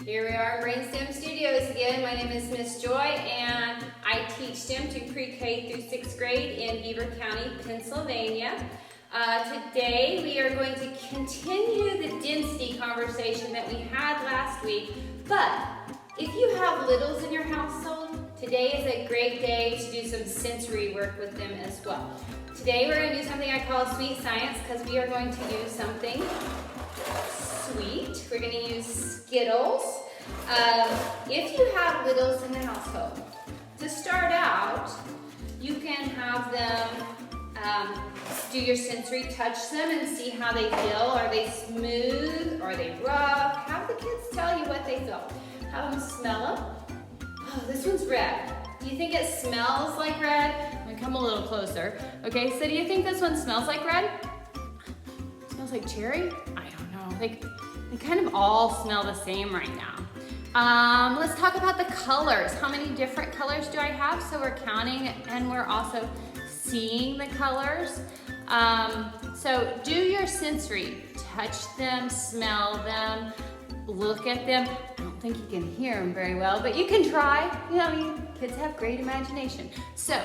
Here we are in Brainstem Studios again. My name is Miss Joy and I teach STEM to pre-K through 6th grade in Beaver County, Pennsylvania. Today we are going to continue the density conversation that we had last week, but if you have littles in your household, today is a great day to do some sensory work with them as well. Today we're going to do something I call sweet science because we are going to use something sweet. We're going to use Skittles. If you have littles in the household, to start out, you can have them do your sensory, touch them and see how they feel. Are they smooth? Are they rough? Have the kids tell you what they feel. Have them smell them. Oh, this one's red. Do you think it smells like red? I'm gonna come a little closer. Okay, so do you think this one smells like red? It smells like cherry? I don't know. They kind of all smell the same right now. Let's talk about the colors. How many different colors do I have? So we're counting and we're also seeing the colors. So do your sensory. Touch them, smell them, look at them. I don't think you can hear them very well, but you can try. You know, I mean, kids have great imagination. So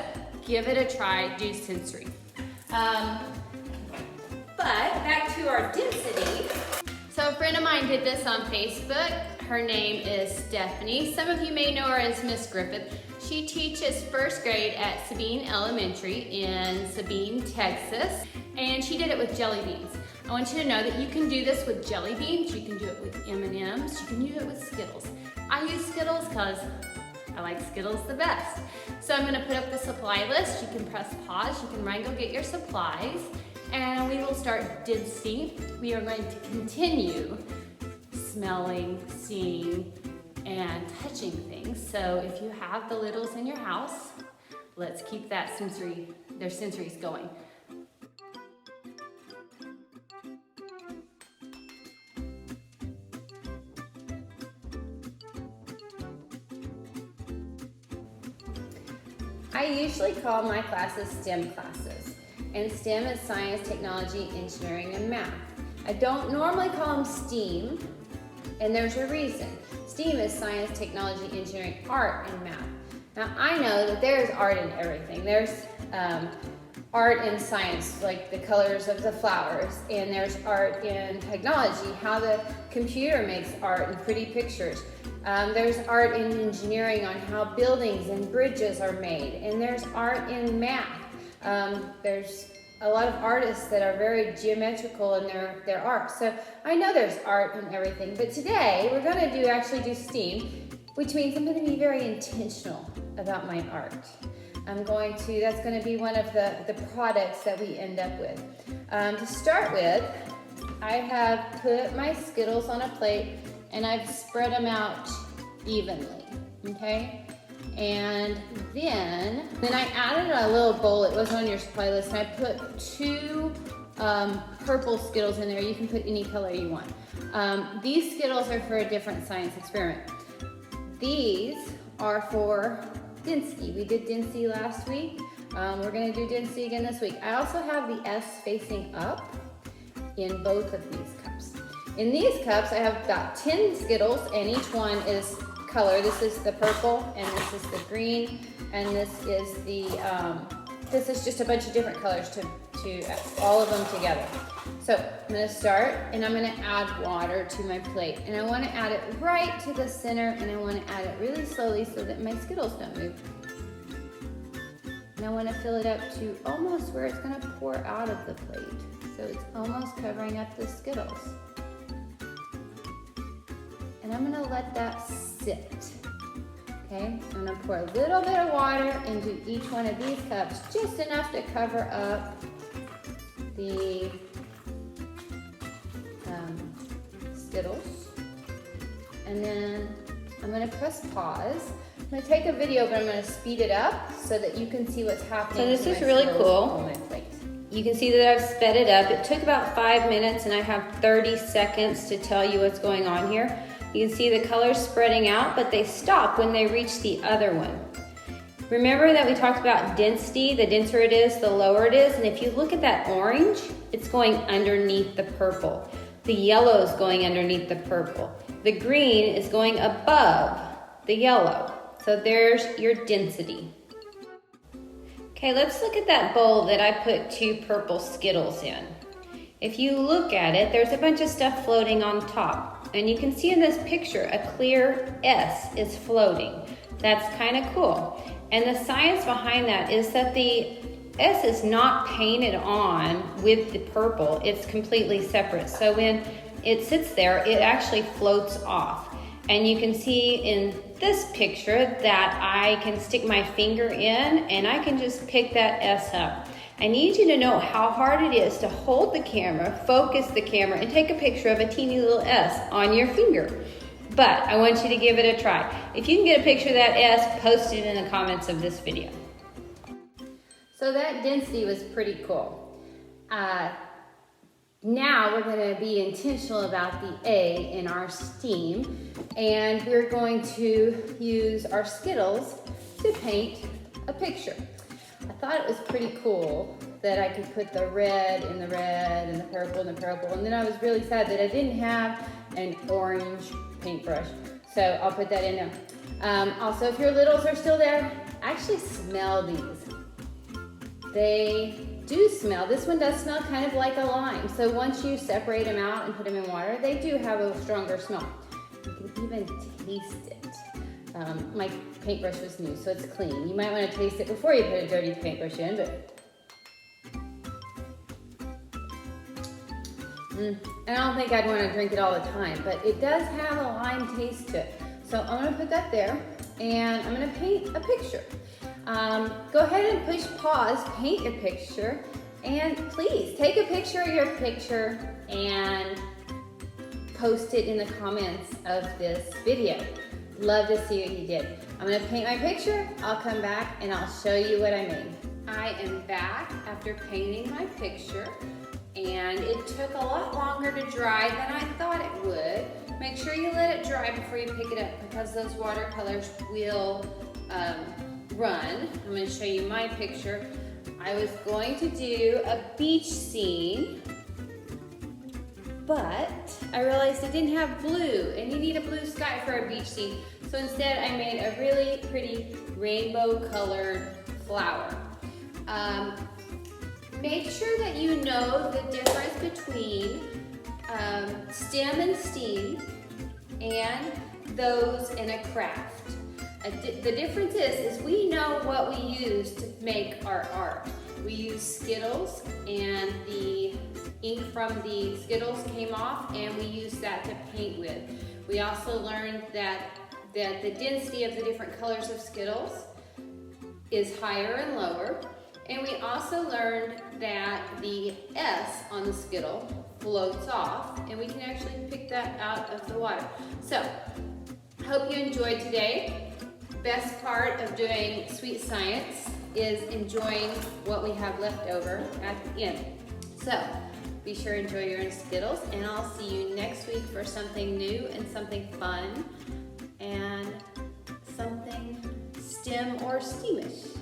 give it a try, do sensory. But back to our density. So a friend of mine did this on Facebook. Her name is Stephanie. Some of you may know her as Miss Griffith. She teaches 1st grade at Sabine Elementary in Sabine, Texas, and she did it with jelly beans. I want you to know that you can do this with jelly beans, you can do it with M&Ms, you can do it with Skittles. I use Skittles because I like Skittles the best. So I'm gonna put up the supply list. You can press pause, you can run go get your supplies, and we will start density. We are going to continue smelling, seeing, and touching things. So if you have the littles in your house, let's keep that their sensories going. I usually call my classes STEM classes, and STEM is science, technology, engineering, and math. I don't normally call them STEAM, and there's a reason. STEAM is science, technology, engineering, art, and math. Now I know that there's art in everything. There's art in science, like the colors of the flowers, and there's art in technology, how the computer makes art and pretty pictures. There's art in engineering on how buildings and bridges are made, and there's art in math. There's a lot of artists that are very geometrical in their art. So I know there's art in everything, but today we're going to actually do STEAM, which means I'm going to be very intentional about my art. That's going to be one of the products that we end up with. To start with, I have put my Skittles on a plate and I've spread them out evenly, okay? And then I added a little bowl. It was on your supply list, and I put 2 purple Skittles in there. You can put any color you want. These Skittles are for a different science experiment. These are for density. We did density last week. We're gonna do density again this week. I also have the S facing up in both of these cups. In these cups, I have about 10 Skittles, and each one is color. This is the purple, and this is the green, and this is just a bunch of different colors to all of them together. So I'm gonna start, and I'm gonna add water to my plate, and I wanna add it right to the center, and I wanna add it really slowly so that my Skittles don't move. And I wanna fill it up to almost where it's gonna pour out of the plate. So it's almost covering up the Skittles. And I'm gonna let that sit, okay? I'm gonna pour a little bit of water into each one of these cups, just enough to cover up the Skittles. And then I'm gonna press pause. I'm gonna take a video, but I'm gonna speed it up so that you can see what's happening. So this is really cool. You can see that I've sped it up. It took about 5 minutes, and I have 30 seconds to tell you what's going on here. You can see the colors spreading out, but they stop when they reach the other one. Remember that we talked about density. The denser it is, the lower it is. And if you look at that orange, it's going underneath the purple. The yellow is going underneath the purple. If The green is going above the yellow. So there's your density. Okay, let's look at that bowl that I put 2 purple Skittles in. If you look at it, there's a bunch of stuff floating on top. And you can see in this picture, a clear S is floating. That's kind of cool. And the science behind that is that the S is not painted on with the purple. It's completely separate. So when it sits there, it actually floats off. And you can see in this picture that I can stick my finger in and I can just pick that S up. I need you to know how hard it is to hold the camera, focus the camera, and take a picture of a teeny little S on your finger. But I want you to give it a try. If you can get a picture of that S, post it in the comments of this video. So that density was pretty cool. Now we're going to be intentional about the A in our STEAM, and we're going to use our Skittles to paint a picture. I thought it was pretty cool that I could put the red and the red and the purple and the purple, and then I was really sad that I didn't have an orange paintbrush, so I'll put that in now. Also, if your littles are still there, actually smell these. They do smell. This one does smell kind of like a lime. So once you separate them out and put them in water, they do have a stronger smell. You can even taste it. My paintbrush was new, so it's clean. You might want to taste it before you put a dirty paintbrush in, but I don't think I'd want to drink it all the time, but it does have a lime taste to it. So I'm going to put that there, and I'm going to paint a picture. Go ahead and push pause, paint your picture, and please take a picture of your picture and post it in the comments of this video. Love to see what you did. I'm going to paint my picture, I'll come back and I'll show you what I made. I am back after painting my picture, and it took a lot longer to dry than I thought it would. Make sure you let it dry before you pick it up because those watercolors will run. I'm going to show you my picture. I was going to do a beach scene, but I realized it didn't have blue, and you need a blue sky for a beach scene. So instead I made a really pretty rainbow colored flower. Make sure that you know the difference between STEM and STEAM and those in a craft. The difference is we know what we use to make our art. We use Skittles, and the ink from the Skittles came off, and we used that to paint with. We also learned that the density of the different colors of Skittles is higher and lower. And we also learned that the S on the Skittle floats off, and we can actually pick that out of the water. So, hope you enjoyed today. Best part of doing sweet science is enjoying what we have left over at the end. So, be sure to enjoy your Skittles, and I'll see you next week for something new and something fun and something STEM or STEAMish.